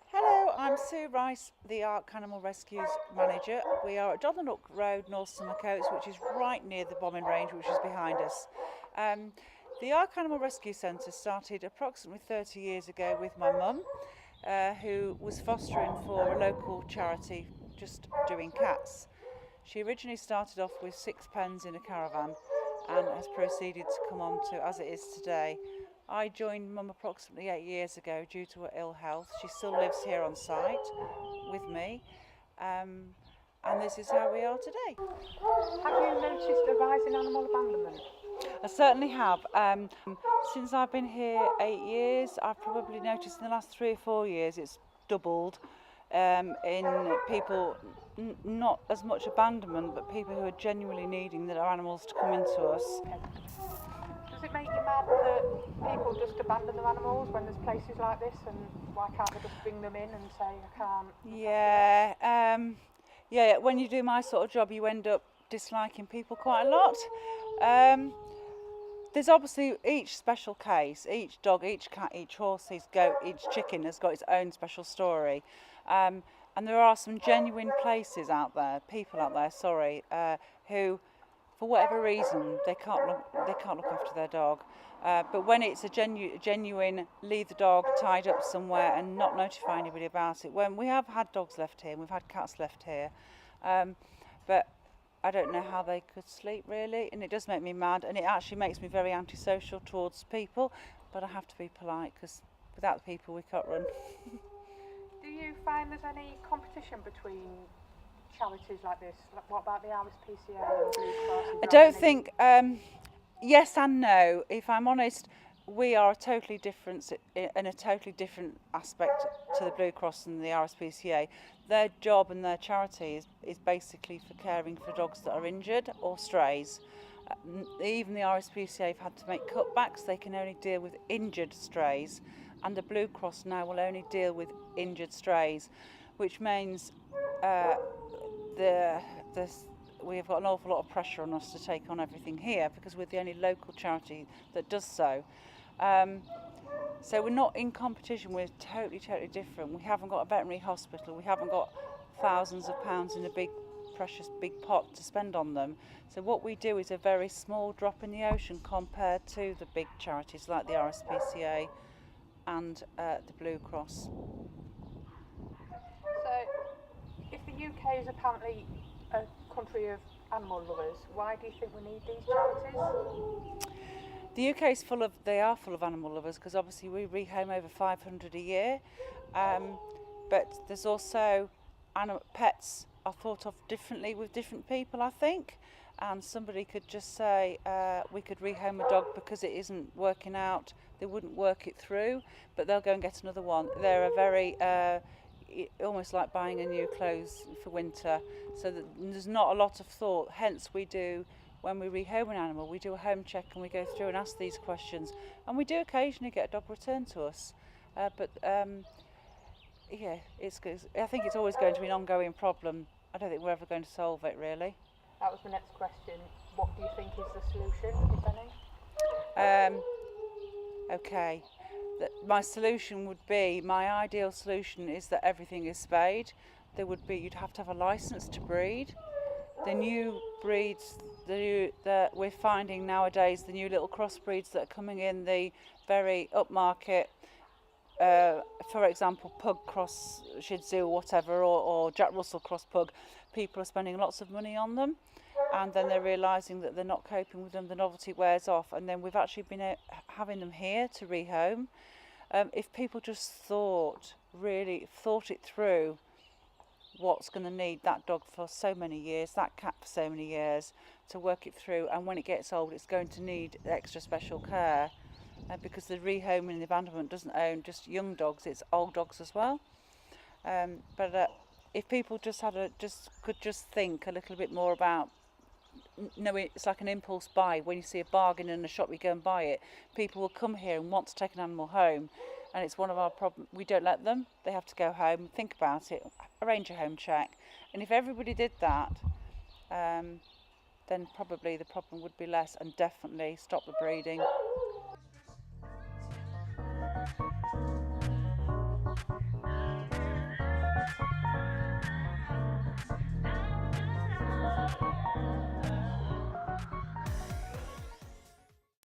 Hello, I'm Sue Rice, the Ark Animal Rescues Manager. We are at Doddenhook Road, North Somercotes, which is right near the bombing range, which is behind us. The Ark Animal Rescue Centre started approximately 30 years ago with my mum, who was fostering for a local charity just doing cats. She originally started off with 6 pens in a caravan and has proceeded to come on to as it is today. I joined Mum approximately 8 years ago due to her ill health. She still lives here on site with me, and this is how we are today. Have you noticed a rise in animal abandonment? I certainly have. Since I've been here 8 years, I've probably noticed in the last 3 or 4 years it's doubled in people, not as much abandonment, but people who are genuinely needing their animals to come into us. Does it make you mad that people just abandon their animals when there's places like this, and why can't they just bring them in and say, I can't? Yeah, when you do my sort of job, you end up disliking people quite a lot. There's obviously each special case, each dog, each cat, each horse, each goat, each chicken has got its own special story. And there are some genuine places out there, people out there, who, for whatever reason, they can't look after their dog. But when it's a genuine leave the dog tied up somewhere and not notify anybody about it, when we have had dogs left here, and we've had cats left here, but I don't know how they could sleep really, and it does make me mad, and it actually makes me very antisocial towards people, but I have to be polite because without the people we can't run. Do you find there's any competition between charities like this? What about the RSPCA and Blue Cross? I don't think, yes and no. If I'm honest, we are a totally different aspect to the Blue Cross and the RSPCA. Their job and their charity is basically for caring for dogs that are injured or strays. Even the RSPCA have had to make cutbacks. They can only deal with injured strays, and the Blue Cross now will only deal with injured strays, which means we've got an awful lot of pressure on us to take on everything here because we're the only local charity that does so. So we're not in competition, we're totally different. We haven't got a veterinary hospital, we haven't got thousands of pounds in a precious big pot to spend on them. So what we do is a very small drop in the ocean compared to the big charities like the RSPCA and the Blue Cross. So, if the UK is apparently a country of animal lovers, why do you think we need these charities? The UK is full of animal lovers because obviously we rehome over 500 a year, but there's also pets are thought of differently with different people, I think, and somebody could just say we could rehome a dog because it isn't working out, they wouldn't work it through, but they'll go and get another one. They're a very almost like buying a new clothes for winter, so that there's not a lot of thought. Hence we do, when we rehome an animal, we do a home check and we go through and ask these questions, and we do occasionally get a dog returned to us, yeah, I think it's always going to be an ongoing problem. I don't think we're ever going to solve it really. That was my next question. What do you think is the solution, if any? Okay, my solution would be, my ideal solution is that everything is spayed. You'd have to have a licence to breed. The new breeds that we're finding nowadays, the new little crossbreeds that are coming in, the very upmarket, for example, pug cross Shih Tzu or whatever, or Jack Russell cross pug, people are spending lots of money on them, and then they're realising that they're not coping with them, the novelty wears off, and then we've actually been having them here to rehome. If people just really thought it through, what's going to need that dog for so many years, that cat for so many years, to work it through, and when it gets old it's going to need extra special care, because the rehoming and the abandonment doesn't own just young dogs, it's old dogs as well. But if people could just think a little bit more about no, it's like an impulse buy. When you see a bargain in a shop, you go and buy it. People will come here and want to take an animal home, and it's one of our problems. We don't let them. They have to go home, think about it, arrange a home check. And if everybody did that, then probably the problem would be less, and definitely stop the breeding.